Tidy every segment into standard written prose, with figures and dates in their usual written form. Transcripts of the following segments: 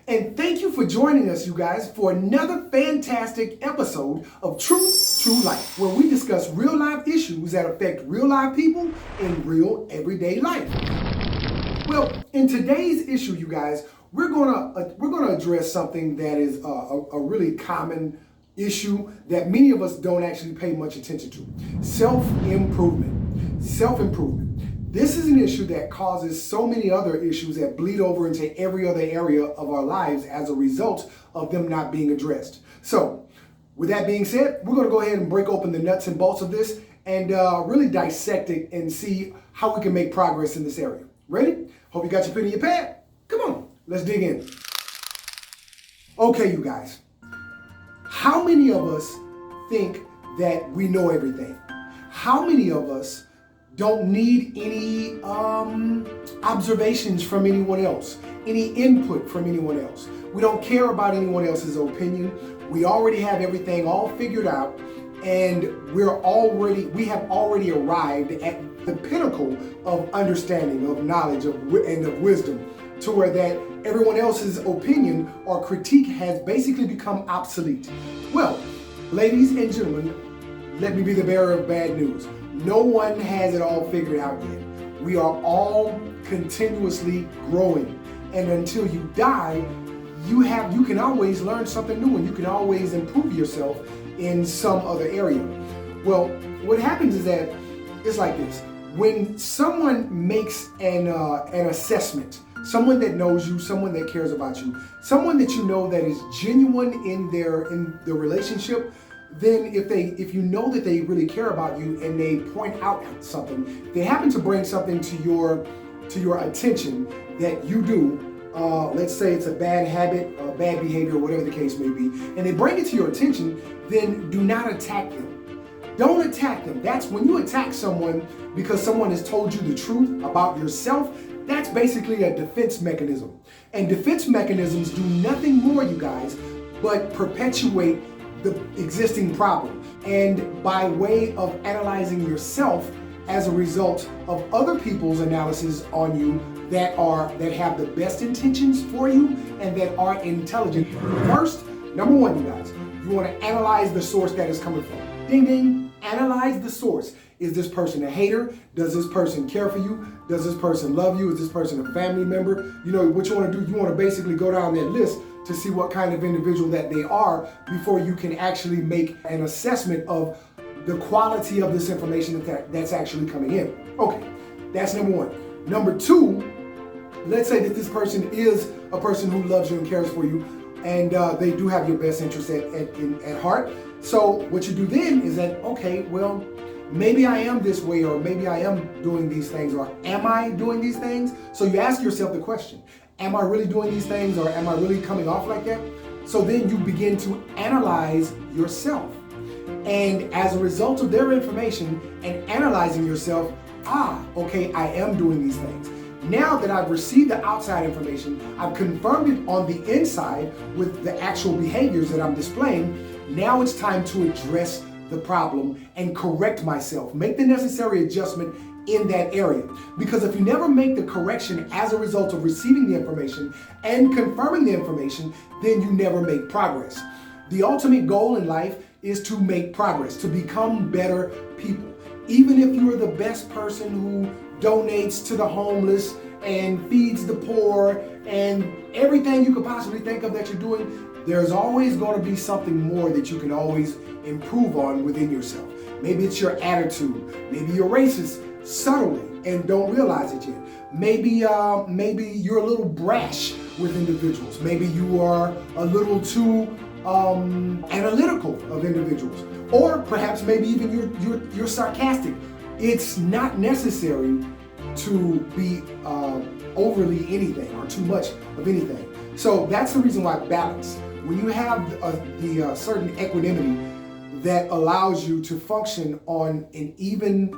And thank you for joining us, you guys, for another fantastic episode of Truth, True Life, where we discuss real life issues that affect real life people in real everyday life. Well, in today's issue, you guys, we're gonna address something that is a really common issue that many of us don't actually pay much attention to: self-improvement. Self-improvement. This is an issue that causes so many other issues that bleed over into every other area of our lives as a result of them not being addressed. So, with that being said, we're going to go ahead and break open the nuts and bolts of this and really dissect it and see how we can make progress in this area. Ready? Hope you got your pen and your pad. Come on, let's dig in. Okay, you guys. How many of us think that we know everything? How many of us don't need any observations from anyone else, any input from anyone else? We don't care about anyone else's opinion. We already have everything all figured out, and we have already arrived at the pinnacle of understanding, of knowledge, and of wisdom, to where that everyone else's opinion or critique has basically become obsolete. Well, ladies and gentlemen, let me be the bearer of bad news. No one has it all figured out yet. We are all continuously growing. And until you die, you can always learn something new, and you can always improve yourself in some other area. Well, what happens is that it's like this. When someone makes an assessment, someone that knows you, someone that cares about you, someone that you know that is genuine in the relationship, then if you know that they really care about you and they point out something, they happen to bring something to your attention that you do, let's say it's a bad habit, a bad behavior, whatever the case may be, and they bring it to your attention, then do not attack them. Don't attack them. That's when you attack someone because someone has told you the truth about yourself. That's basically a defense mechanism. And defense mechanisms do nothing more, you guys, but perpetuate the existing problem. And by way of analyzing yourself as a result of other people's analysis on you that have the best intentions for you and that are intelligent. First, number one, you guys, you want to analyze the source that is coming from. Ding, ding. Analyze the source. Is this person a hater? Does this person care for you? Does this person love you? Is this person a family member? You know, what you want to do, you want to basically go down that list to see what kind of individual that they are before you can actually make an assessment of the quality of this information that's actually coming in. Okay, that's number one. Number two, let's say that this person is a person who loves you and cares for you, and they do have your best interest at heart. So what you do then is that, okay, well, maybe I am this way, or maybe I am doing these things, or am I doing these things? So you ask yourself the question, am I really doing these things, or am I really coming off like that? So then you begin to analyze yourself. And as a result of their information and analyzing yourself, okay, I am doing these things. Now that I've received the outside information, I've confirmed it on the inside with the actual behaviors that I'm displaying. Now it's time to address the problem and correct myself, make the necessary adjustment in that area. Because if you never make the correction as a result of receiving the information and confirming the information, then you never make progress. The ultimate goal in life is to make progress, to become better people. Even if you are the best person who donates to the homeless and feeds the poor and everything you could possibly think of that you're doing, there's always going to be something more that you can always improve on within yourself. Maybe it's your attitude. Maybe you're racist subtly and don't realize it yet. Maybe you're a little brash with individuals. Maybe you are a little too analytical of individuals, or perhaps maybe even you're sarcastic. It's not necessary to be overly anything or too much of anything. So that's the reason why balance. When you have the certain equanimity that allows you to function on an even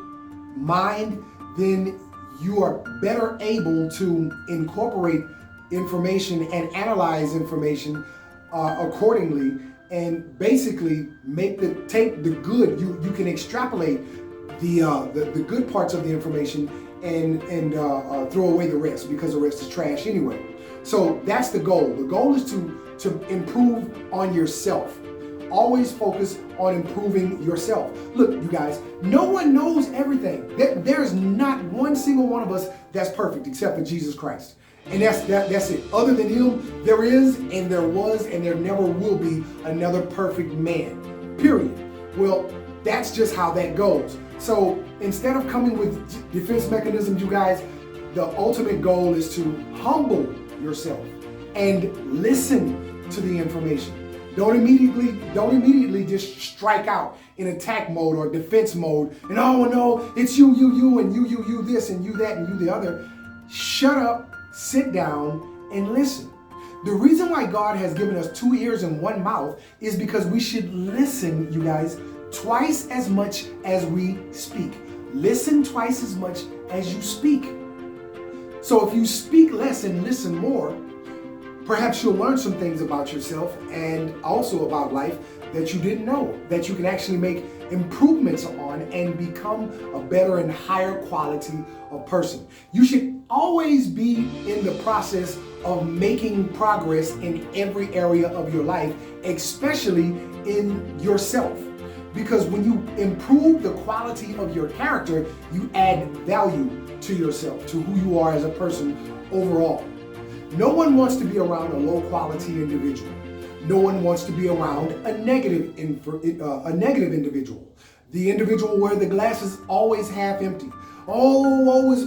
mind, then you are better able to incorporate information and analyze information accordingly, and basically take the good. You can extrapolate the good parts of the information and throw away the rest, because the rest is trash anyway. So that's the goal. The goal is to improve on yourself. Always focus on improving yourself. Look, you guys, no one knows everything. There's not one single one of us that's perfect except for Jesus Christ. And that's it. Other than him, there is and there was and there never will be another perfect man. Period. Well, that's just how that goes. So instead of coming with defense mechanisms, you guys, the ultimate goal is to humble yourself and listen to the information. Don't immediately just strike out in attack mode or defense mode and, oh no, it's you, and you this and you that and you the other. Shut up, sit down, and listen. The reason why God has given us 2 ears and 1 mouth is because we should listen, you guys, twice as much as we speak. Listen twice as much as you speak. So if you speak less and listen more, perhaps you'll learn some things about yourself and also about life that you didn't know, that you can actually make improvements on and become a better and higher quality of person. You should always be in the process of making progress in every area of your life, especially in yourself. Because when you improve the quality of your character, you add value to yourself, to who you are as a person overall. No one wants to be around a low quality individual. No one wants to be around a negative individual. The individual where the glass is always half empty. Oh, woe is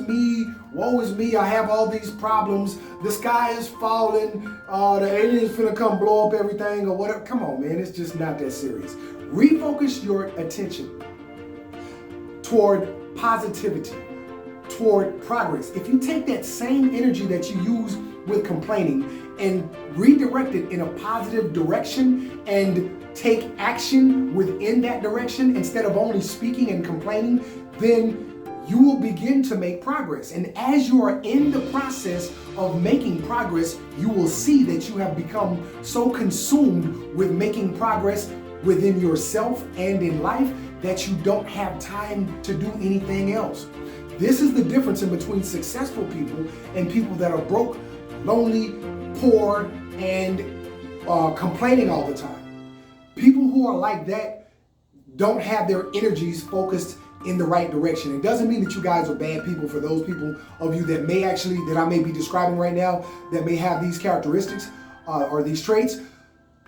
me, I have all these problems, the sky is falling, the aliens finna come blow up everything or whatever. Come on, man, it's just not that serious. Refocus your attention toward positivity, toward progress. If you take that same energy that you use with complaining and redirect it in a positive direction and take action within that direction instead of only speaking and complaining, then you will begin to make progress. And as you are in the process of making progress, you will see that you have become so consumed with making progress within yourself and in life that you don't have time to do anything else. This is the difference in between successful people and people that are broke, lonely, poor, and complaining all the time. People who are like that don't have their energies focused in the right direction. It doesn't mean that you guys are bad people. For those people of you that I may be describing right now that may have these characteristics or these traits,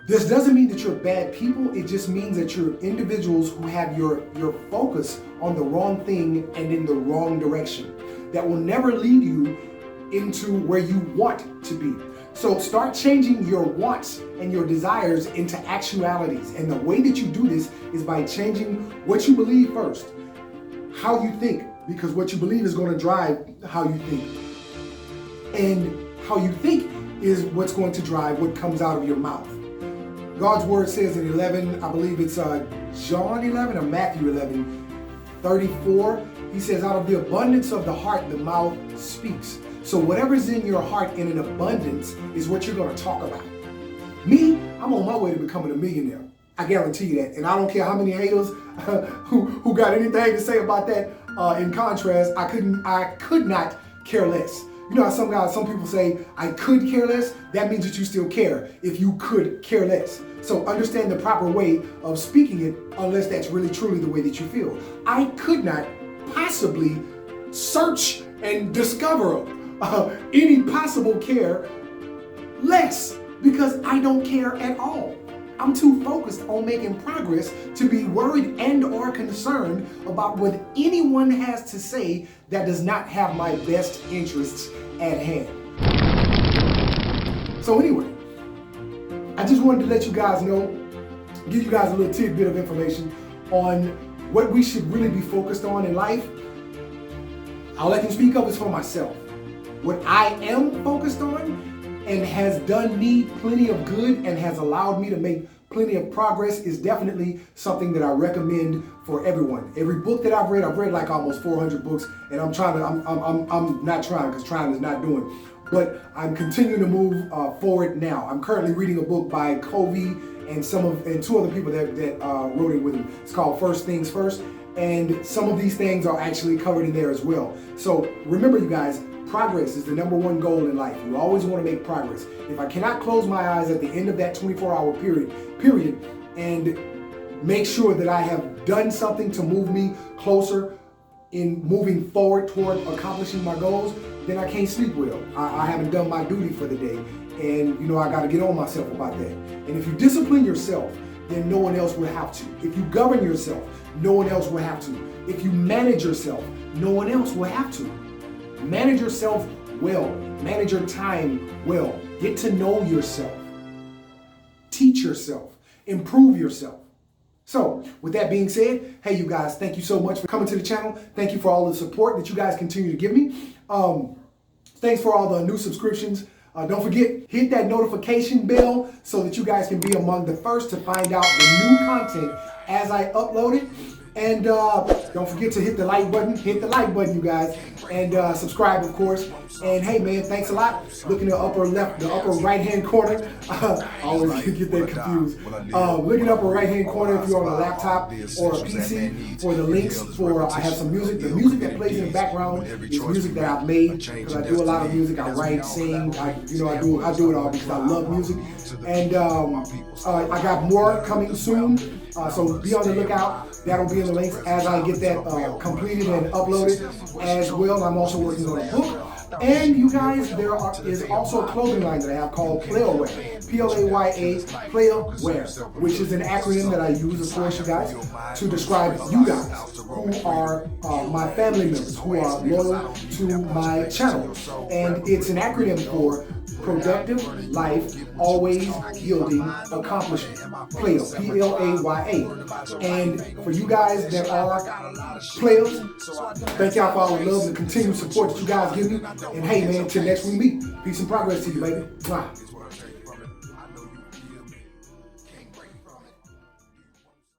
this doesn't mean that you're bad people. It just means that you're individuals who have your focus on the wrong thing and in the wrong direction that will never lead you into where you want to be. So start changing your wants and your desires into actualities. And the way that you do this is by changing what you believe first, how you think, because what you believe is going to drive how you think. And how you think is what's going to drive what comes out of your mouth. God's word says in 11, I believe it's John 11 or Matthew 11:34, he says, out of the abundance of the heart, the mouth speaks. So whatever's in your heart in an abundance is what you're going to talk about. Me, I'm on my way to becoming a millionaire. I guarantee you that. And I don't care how many haters who got anything to say about that. In contrast, I could not care less. You know how some people say, I could care less? That means that you still care if you could care less. So understand the proper way of speaking it, unless that's really truly the way that you feel. I could not possibly search and discover any possible care less, because I don't care at all. I'm too focused on making progress to be worried and or concerned about what anyone has to say that does not have my best interests at hand. So anyway, I just wanted to let you guys know, give you guys a little tidbit of information on what we should really be focused on in life. All I can speak of is for myself. What I am focused on and has done me plenty of good and has allowed me to make plenty of progress is definitely something that I recommend for everyone. Every book that I've read like almost 400 books, and I'm not trying because trying is not doing, but I'm continuing to move forward now. I'm currently reading a book by Covey and two other people that wrote it with him. It's called First Things First. And some of these things are actually covered in there as well. So remember, you guys, progress is the #1 goal in life. You always want to make progress. If I cannot close my eyes at the end of that 24-hour period and make sure that I have done something to move me closer in moving forward toward accomplishing my goals, then I can't sleep well. I haven't done my duty for the day. And I got to get on myself about that. And if you discipline yourself, then no one else will have to. If you govern yourself, no one else will have to. If you manage yourself, no one else will have to. Manage yourself well. Manage your time well. Get to know yourself. Teach yourself. Improve yourself. So, with that being said, hey, you guys, thank you so much for coming to the channel. Thank you for all the support that you guys continue to give me. Thanks for all the new subscriptions. Don't forget, hit that notification bell so that you guys can be among the first to find out the new content as I upload it. And don't forget to hit the like button. Hit the like button, you guys. And subscribe, of course. And hey, man, thanks a lot. Look in the upper right-hand corner. I always get that confused. Look in the upper right-hand corner if you're on a laptop or a PC for the links for, I have some music. The music that plays in the background is music that I've made because I do a lot of music. I write, sing, I do it all because I love music. And I got more coming soon. So be on the lookout. That'll be in the links as I get that completed and uploaded as well. I'm also working on a book. And you guys, there is also a clothing line that I have called P.L.A.Y.A, P.L.A.Y.A, Playa-Wear, which is an acronym that I use, of course, you guys, to describe you guys who are my family members, who are loyal to my channel. And it's an acronym for Productive Life, Always Yielding Accomplishment. P.L.A.Y.A. P.L.A.Y.A. And for you guys that are players, thank y'all for all the love and continued support that you guys give me. And hey, man, till next we meet. Peace and progress to you, baby. Mwah.